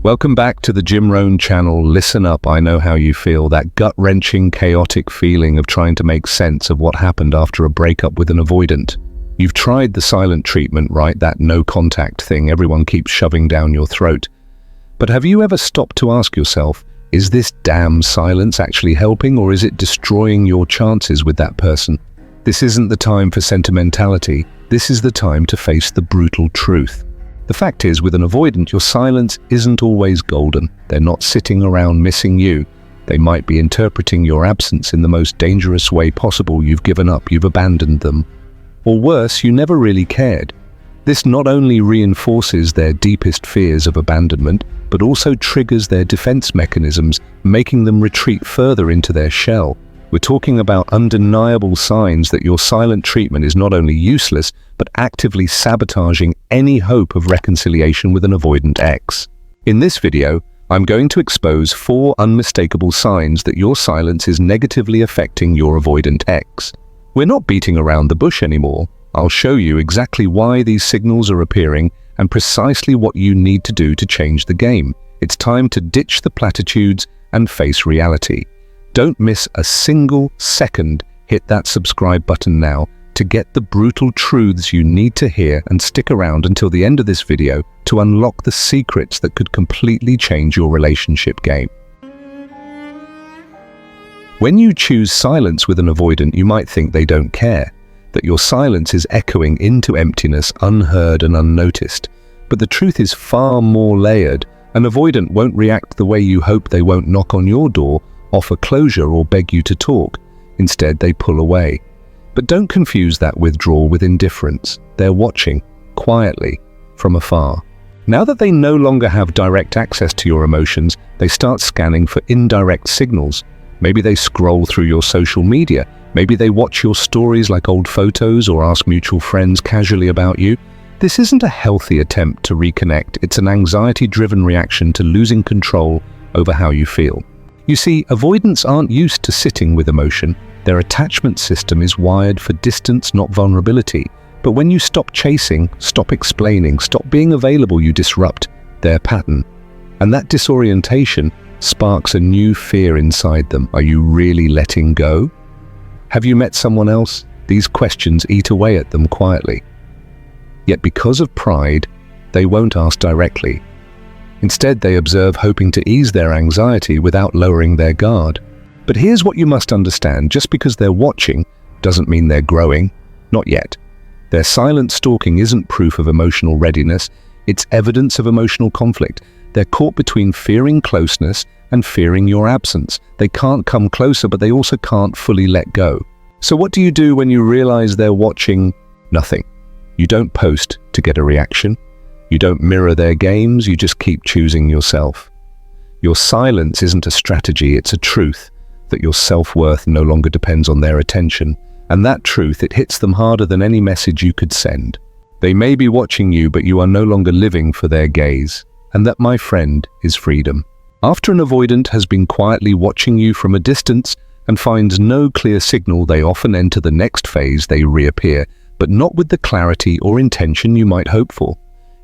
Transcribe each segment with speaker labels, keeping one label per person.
Speaker 1: Welcome back to the Jim Rohn channel. Listen up, I know how you feel, that gut-wrenching, chaotic feeling of trying to make sense of what happened after a breakup with an avoidant. You've tried the silent treatment, right? That no contact thing everyone keeps shoving down your throat. But have you ever stopped to ask yourself, is this damn silence actually helping, or is it destroying your chances with that person? This isn't the time for sentimentality. This is the time to face the brutal truth. The fact is, with an avoidant, your silence isn't always golden. They're not sitting around missing you. They might be interpreting your absence in the most dangerous way possible. You've given up, you've abandoned them. Or worse, you never really cared. This not only reinforces their deepest fears of abandonment, but also triggers their defense mechanisms, making them retreat further into their shell. We're talking about undeniable signs that your silent treatment is not only useless, but actively sabotaging any hope of reconciliation with an avoidant ex. In this video, I'm going to expose 4 unmistakable signs that your silence is negatively affecting your avoidant ex. We're not beating around the bush anymore. I'll show you exactly why these signals are appearing and precisely what you need to do to change the game. It's time to ditch the platitudes and face reality. Don't miss a single second. Hit that subscribe button now to get the brutal truths you need to hear, and stick around until the end of this video to unlock the secrets that could completely change your relationship game. When you choose silence with an avoidant, you might think they don't care, that your silence is echoing into emptiness, unheard and unnoticed. But the truth is far more layered. An avoidant won't react the way you hope. They won't knock on your door, offer closure or beg you to talk. Instead, they pull away. But don't confuse that withdrawal with indifference. They're watching, quietly, from afar. Now that they no longer have direct access to your emotions, they start scanning for indirect signals. Maybe they scroll through your social media. Maybe they watch your stories like old photos or ask mutual friends casually about you. This isn't a healthy attempt to reconnect. It's an anxiety-driven reaction to losing control over how you feel. You see, avoidants aren't used to sitting with emotion. Their attachment system is wired for distance, not vulnerability. But when you stop chasing, stop explaining, stop being available, you disrupt their pattern. And that disorientation sparks a new fear inside them. Are you really letting go? Have you met someone else? These questions eat away at them quietly. Yet because of pride, they won't ask directly. Instead, they observe, hoping to ease their anxiety without lowering their guard. But here's what you must understand. Just because they're watching doesn't mean they're growing. Not yet. Their silent stalking isn't proof of emotional readiness. It's evidence of emotional conflict. They're caught between fearing closeness and fearing your absence. They can't come closer, but they also can't fully let go. So what do you do when you realize they're watching? Nothing. You don't post to get a reaction. You don't mirror their games, you just keep choosing yourself. Your silence isn't a strategy, it's a truth, that your self-worth no longer depends on their attention. And that truth, it hits them harder than any message you could send. They may be watching you, but you are no longer living for their gaze. And that, my friend, is freedom. After an avoidant has been quietly watching you from a distance and finds no clear signal, they often enter the next phase. They reappear, but not with the clarity or intention you might hope for.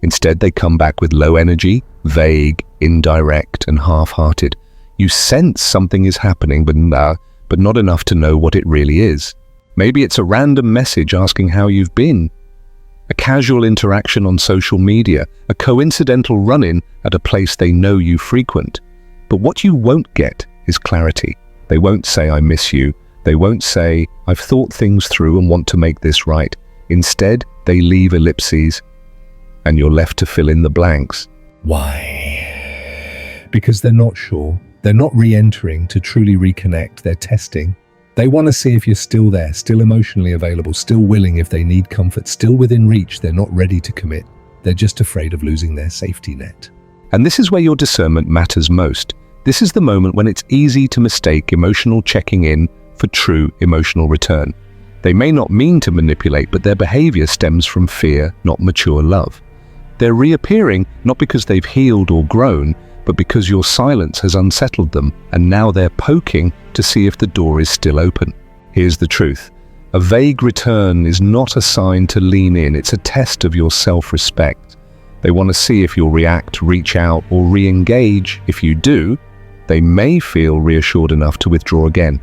Speaker 1: Instead, they come back with low energy, vague, indirect, and half-hearted. You sense something is happening, but not enough to know what it really is. Maybe it's a random message asking how you've been, a casual interaction on social media, a coincidental run-in at a place they know you frequent. But what you won't get is clarity. They won't say, "I miss you." They won't say, "I've thought things through and want to make this right." Instead, they leave ellipses, and you're left to fill in the blanks.
Speaker 2: Why? Because they're not sure. They're not re-entering to truly reconnect. They're testing. They want to see if you're still there, still emotionally available, still willing if they need comfort, still within reach. They're not ready to commit. They're just afraid of losing their safety net.
Speaker 1: And this is where your discernment matters most. This is the moment when it's easy to mistake emotional checking in for true emotional return. They may not mean to manipulate, but their behavior stems from fear, not mature love. They're reappearing not because they've healed or grown, but because your silence has unsettled them, and now they're poking to see if the door is still open. Here's the truth. A vague return is not a sign to lean in, it's a test of your self-respect. They want to see if you'll react, reach out, or re-engage. If you do, they may feel reassured enough to withdraw again.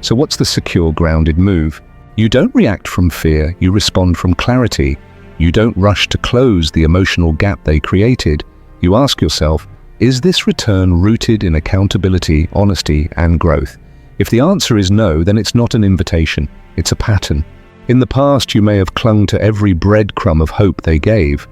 Speaker 1: So what's the secure, grounded move? You don't react from fear, you respond from clarity. You don't rush to close the emotional gap they created. You ask yourself, is this return rooted in accountability, honesty, and growth? If the answer is no, then it's not an invitation, it's a pattern. In the past, you may have clung to every breadcrumb of hope they gave,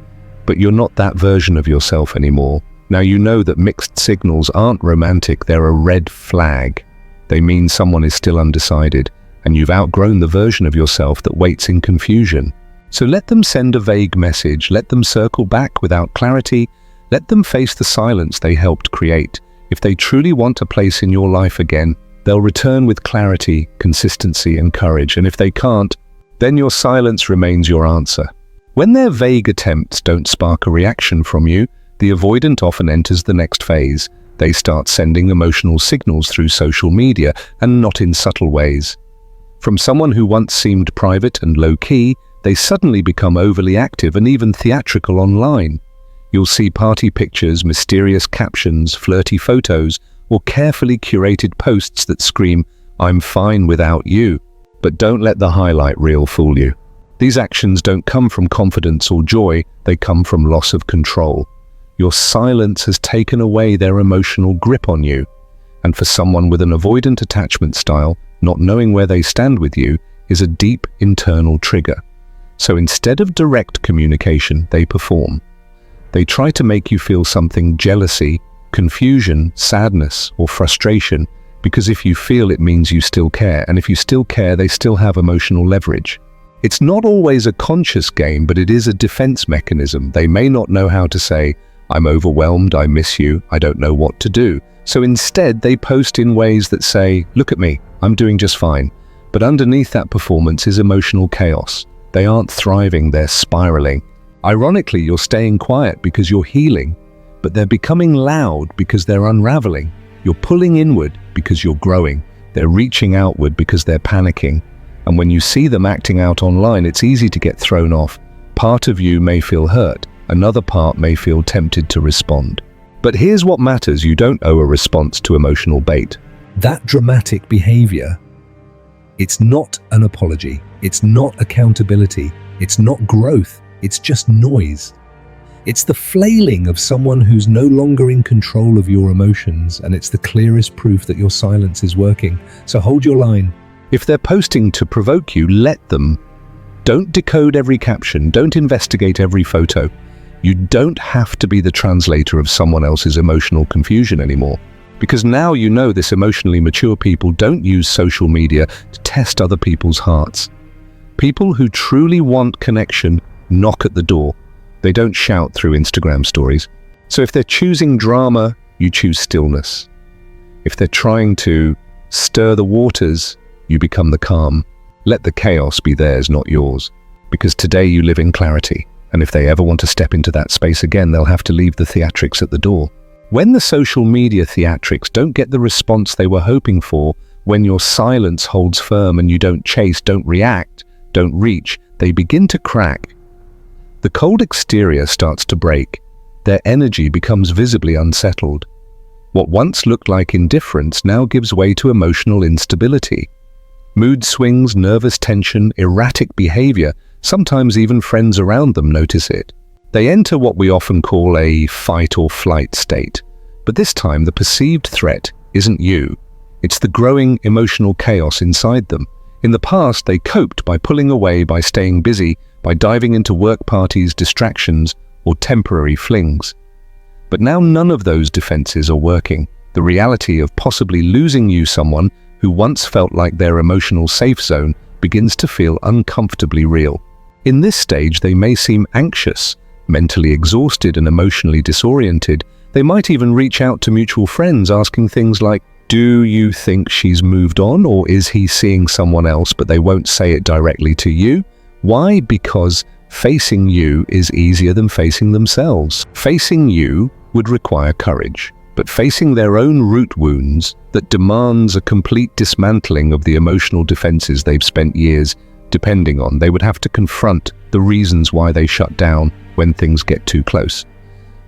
Speaker 1: but you're not that version of yourself anymore. Now you know that mixed signals aren't romantic, they're a red flag. They mean someone is still undecided, and you've outgrown the version of yourself that waits in confusion. So let them send a vague message, let them circle back without clarity, let them face the silence they helped create. If they truly want a place in your life again, they'll return with clarity, consistency, and courage, and if they can't, then your silence remains your answer. When their vague attempts don't spark a reaction from you, the avoidant often enters the next phase. They start sending emotional signals through social media, and not in subtle ways. From someone who once seemed private and low-key, they suddenly become overly active and even theatrical online. You'll see party pictures, mysterious captions, flirty photos, or carefully curated posts that scream, "I'm fine without you." But don't let the highlight reel fool you. These actions don't come from confidence or joy, they come from loss of control. Your silence has taken away their emotional grip on you. And for someone with an avoidant attachment style, not knowing where they stand with you is a deep internal trigger. So instead of direct communication, they perform. They try to make you feel something: jealousy, confusion, sadness, or frustration, because if you feel it means you still care, and if you still care, they still have emotional leverage. It's not always a conscious game, but it is a defense mechanism. They may not know how to say, "I'm overwhelmed, I miss you, I don't know what to do." So instead, they post in ways that say, "Look at me, I'm doing just fine." But underneath that performance is emotional chaos. They aren't thriving, they're spiraling. Ironically, you're staying quiet because you're healing, but they're becoming loud because they're unraveling. You're pulling inward because you're growing. They're reaching outward because they're panicking. And when you see them acting out online, it's easy to get thrown off. Part of you may feel hurt, another part may feel tempted to respond. But here's what matters: you don't owe a response to emotional bait.
Speaker 2: That dramatic behavior, it's not an apology, it's not accountability, it's not growth, it's just noise. It's the flailing of someone who's no longer in control of your emotions, and it's the clearest proof that your silence is working. So hold your line.
Speaker 1: If they're posting to provoke you, let them. Don't decode every caption, don't investigate every photo. You don't have to be the translator of someone else's emotional confusion anymore. Because now you know this: emotionally mature people don't use social media to test other people's hearts. People who truly want connection knock at the door. They don't shout through Instagram stories. So if they're choosing drama, you choose stillness. If they're trying to stir the waters, you become the calm. Let the chaos be theirs, not yours. Because today you live in clarity. And if they ever want to step into that space again, they'll have to leave the theatrics at the door. When the social media theatrics don't get the response they were hoping for, when your silence holds firm and you don't chase, don't react, don't reach, they begin to crack. The cold exterior starts to break. Their energy becomes visibly unsettled. What once looked like indifference now gives way to emotional instability. Mood swings, nervous tension, erratic behavior, sometimes even friends around them notice it. They enter what we often call a fight or flight state. But this time the perceived threat isn't you. It's the growing emotional chaos inside them. In the past, they coped by pulling away, by staying busy, by diving into work parties, distractions, or temporary flings. But now none of those defenses are working. The reality of possibly losing you, someone who once felt like their emotional safe zone, begins to feel uncomfortably real. In this stage, they may seem anxious, mentally exhausted, and emotionally disoriented. They might even reach out to mutual friends asking things like, "Do you think she's moved on, or is he seeing someone else?" But they won't say it directly to you. Why? Because facing you is easier than facing themselves. Facing you would require courage, but facing their own root wounds that demands a complete dismantling of the emotional defenses they've spent years depending on. They would have to confront the reasons why they shut down, when things get too close.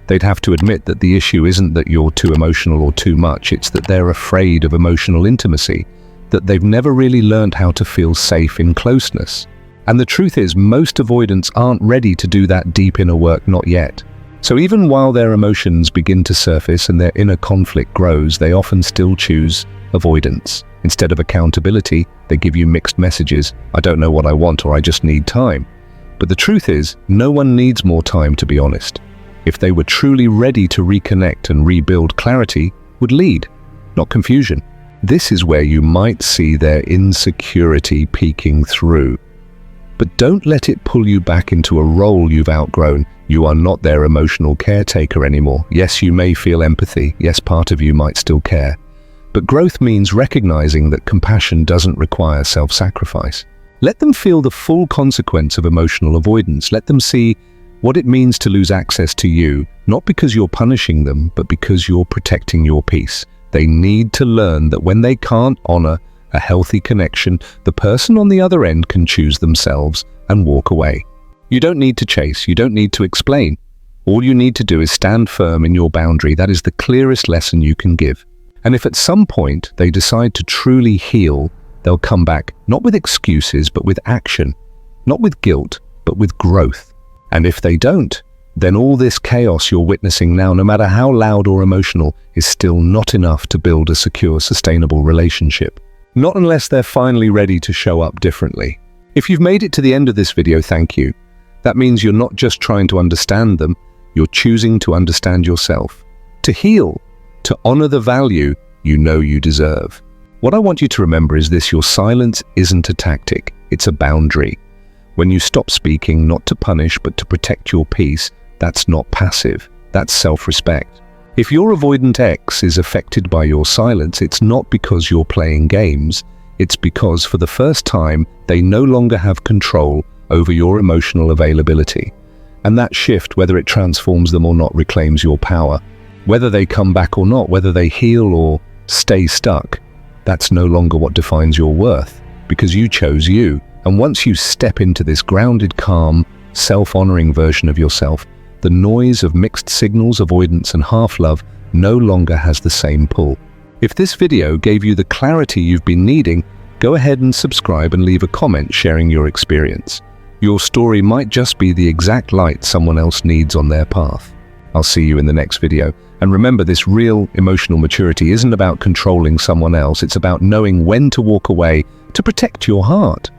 Speaker 1: They'd have to admit that the issue isn't that you're too emotional or too much, it's that they're afraid of emotional intimacy, that they've never really learned how to feel safe in closeness. And the truth is, most avoidants aren't ready to do that deep inner work, not yet. So even while their emotions begin to surface and their inner conflict grows, they often still choose avoidance. Instead of accountability, they give you mixed messages. I don't know what I want, or I just need time. But the truth is, no one needs more time, to be honest. If they were truly ready to reconnect and rebuild, clarity would lead, not confusion. This is where you might see their insecurity peeking through. But don't let it pull you back into a role you've outgrown. You are not their emotional caretaker anymore. Yes, you may feel empathy. Yes, part of you might still care. But growth means recognizing that compassion doesn't require self-sacrifice. Let them feel the full consequence of emotional avoidance. Let them see what it means to lose access to you, not because you're punishing them, but because you're protecting your peace. They need to learn that when they can't honor a healthy connection, the person on the other end can choose themselves and walk away. You don't need to chase, you don't need to explain. All you need to do is stand firm in your boundary. That is the clearest lesson you can give. And if at some point they decide to truly heal, they'll come back not with excuses, but with action. Not with guilt, but with growth. And if they don't, then all this chaos you're witnessing now, no matter how loud or emotional, is still not enough to build a secure, sustainable relationship. Not unless they're finally ready to show up differently. If you've made it to the end of this video, thank you. That means you're not just trying to understand them, you're choosing to understand yourself. To heal, to honor the value you know you deserve. What I want you to remember is this: your silence isn't a tactic, it's a boundary. When you stop speaking, not to punish, but to protect your peace, that's not passive, that's self-respect. If your avoidant ex is affected by your silence, it's not because you're playing games, it's because for the first time, they no longer have control over your emotional availability. And that shift, whether it transforms them or not, reclaims your power. Whether they come back or not, whether they heal or stay stuck, that's no longer what defines your worth, because you chose you. And once you step into this grounded, calm, self-honoring version of yourself, the noise of mixed signals, avoidance, and half-love no longer has the same pull. If this video gave you the clarity you've been needing, go ahead and subscribe and leave a comment sharing your experience. Your story might just be the exact light someone else needs on their path. I'll see you in the next video. And remember, this real emotional maturity isn't about controlling someone else, it's about knowing when to walk away to protect your heart.